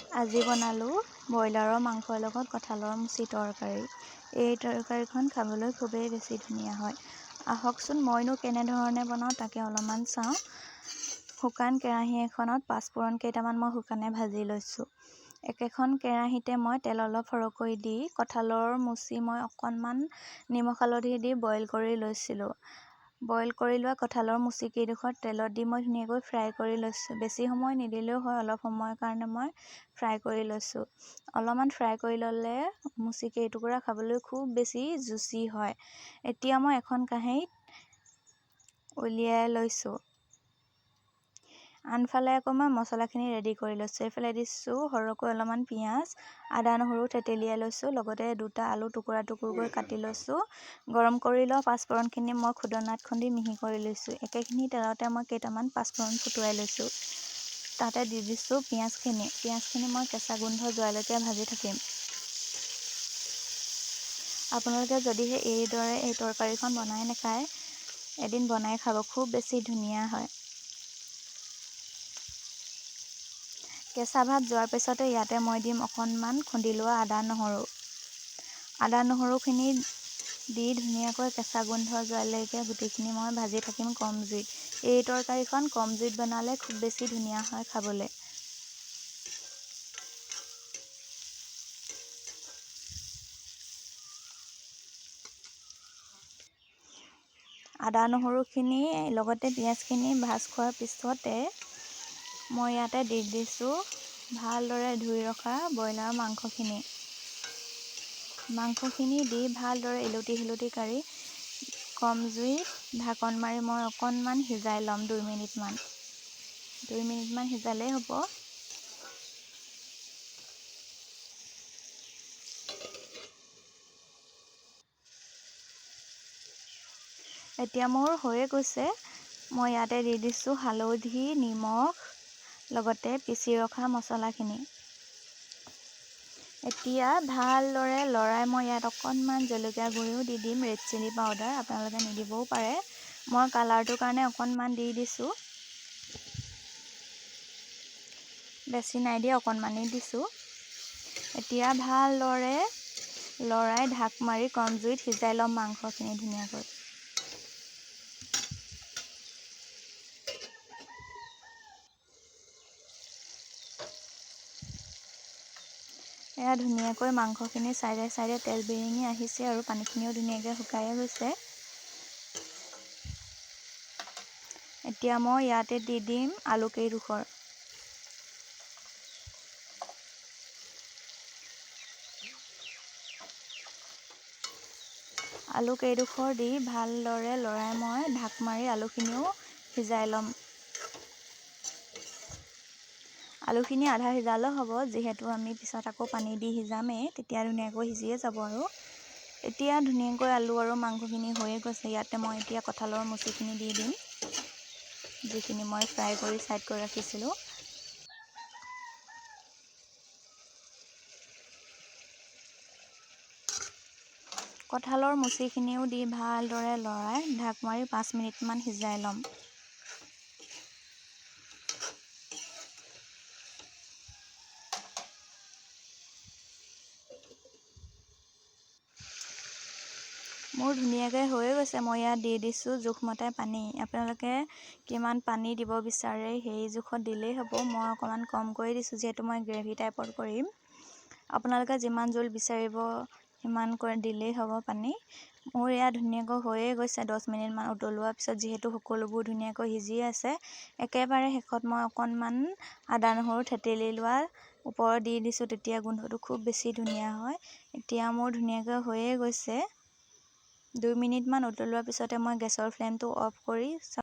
আজি বনালোঁ ব্ৰইলাৰৰ মাংসৰ লগত কঁঠালৰ মুচি তৰকাৰী। এই তৰকাৰীখন খাবলৈ খুবেই বেছি ধুনীয়া হয়। আহকচোন মইনো কেনেধৰণে বনাওঁ তাকে অলপমান চাওঁ। শুকান কেৰাহী এখনত পাঁচফোৰণ কেইটামান মই শুকানে ভাজি লৈছোঁ। একেখন কেৰাহীতে মই তেল অলপ সৰহকৈ দি কঁঠালৰ মুচি মই অকণমান নিমখ হালধি দি বইল কৰি লৈছিলোঁ। বইল কৰি লোৱা কঁঠালৰ মুচি কেইডোখৰ তেলত দি মই ধুনীয়াকৈ ফ্ৰাই কৰি লৈছোঁ। বেছি সময় নিদিলেও হয়, অলপ সময়ৰ কাৰণে মই ফ্ৰাই কৰি লৈছোঁ। অলপমান ফ্ৰাই কৰি ল'লে মুচি কেইটুকুৰা খাবলৈ খুব বেছি জুচি হয়। এতিয়া মই এখন কাঁহীত উলিয়াই লৈছোঁ। আনফালে আকৌ মই মছলাখিনি ৰেডি কৰি লৈছোঁ। এইফালে দিছোঁ সৰহকৈ অলপমান পিঁয়াজ, আদা নহৰু থেতেলিয়াই লৈছোঁ। লগতে দুটা আলু টুকুৰা টুকুৰকৈ কাটি লৈছোঁ। গৰম কৰি লোৱা পাঁচফোৰণখিনি মই খুন্দনাত খুন্দি মিহি কৰি লৈছোঁ। একেখিনি তেলতে মই কেইটামান পাঁচফোৰণ ফুটুৱাই লৈছোঁ। তাতে দি দিছোঁ পিঁয়াজখিনি মই কেঁচা গোন্ধ যোৱালৈকে ভাজি থাকিম। আপোনালোকে যদিহে এইদৰে এই তৰকাৰীখন বনাই নাখায়, এদিন বনাই খাব, খুব বেছি ধুনীয়া হয়। কেঁচা ভাত যোৱাৰ পিছতে ইয়াতে মই দিম অকণমান খুন্দি লোৱা আদা নহৰুখিনি দি ধুনীয়াকৈ কেঁচা গোন্ধ যোৱালৈকে গোটেইখিনি মই ভাজি থাকিম কম জুইত। এই তৰকাৰীখন কম জুইত বনালে খুব বেছি ধুনীয়া হয় খাবলৈ। আদা নহৰুখিনি লগতে পিঁয়াজখিনি ভাজ খোৱাৰ পিছতে মই ইয়াতে দি দিছোঁ ভালদৰে ধুই ৰখা ব্ৰইলাৰ মাংসখিনি দি ভালদৰে ইলুটি কাঢ়ি কম জুইত ঢাকন মাৰি মই অকণমান সিজাই ল'ম 2 মিনিটমান। 2 মিনিটমান সিজালেই হ'ব। এতিয়া মোৰ হৈয়ে গৈছে। মই ইয়াতে দি দিছোঁ হালধি, নিমখ, লগতে পিচি ৰখা মছলাখিনি। এতিয়া ভালদৰে লৰাই মই ইয়াত অকণমান জলকীয়া গুড়িও দি দিম, ৰেড চিলি পাউডাৰ, আপোনালোকে নিদিবও পাৰে। মই কালাৰটোৰ কাৰণে অকণমান দি দিছোঁ। বেছি নাই দিয়া, অকণমানেই দিছোঁ। এতিয়া ভালদৰে লৰাই ঢাক মাৰি কম জুইত সিজাই ল'ম মাংসখিনি ধুনীয়াকৈ। এয়া ধুনীয়াকৈ মাংসখিনি চাইডে তেল বিৰিঙি আহিছে আৰু পানীখিনিও ধুনীয়াকৈ শুকাই গৈছে। এতিয়া মই ইয়াতে দি দিম আলু কেইডোখৰ। আলু কেইডোখৰ দি ভালদৰে লৰাই মই ঢাক মাৰি আলুখিনিও সিজাই ল'ম। আলুখিনি আধা সিজালেও হ'ব, যিহেতু আমি পিছত আকৌ পানী দি সিজামেই, তেতিয়া ধুনীয়াকৈ সিজিয়ে যাব আৰু। এতিয়া ধুনীয়াকৈ আলু আৰু মাংসখিনি হৈয়ে গৈছে। ইয়াতে মই এতিয়া কঁঠালৰ মুচিখিনি দি দিম, যিখিনি মই ফ্ৰাই কৰি ছাইড কৰি ৰাখিছিলোঁ। কঁঠালৰ মুচিখিনিও দি ভালদৰে লৰাই ঢাক মাৰি 5 মিনিটমান সিজাই ল'ম। মোৰ ধুনীয়াকৈ হৈয়ে গৈছে। মই ইয়াত দি দিছোঁ জোখমতে পানী। আপোনালোকে কিমান পানী দিব বিচাৰে সেই জোখত দিলেই হ'ব। মই অকণমান কম কৰি দিছোঁ, যিহেতু মই গ্ৰেভি টাইপত কৰিম। আপোনালোকে যিমান জোল বিচাৰিব সিমান কৰি দিলেই হ'ব পানী। মোৰ ইয়াত ধুনীয়াকৈ হৈয়ে গৈছে 10 মিনিটমান উতলোৱাৰ পিছত, যিহেতু সকলোবোৰ ধুনীয়াকৈ সিজি আছে। একেবাৰে শেষত মই অকণমান আদা নহৰু থেতেলি লোৱা ওপৰত দি দিছোঁ, তেতিয়া গোন্ধটো খুব বেছি ধুনীয়া হয়। এতিয়া মোৰ ধুনীয়াকৈ হৈয়ে গৈছে। 2 মিনিটমান উতলোৱাৰ পিছতে মই গেছৰ ফ্লেমটো অফ কৰি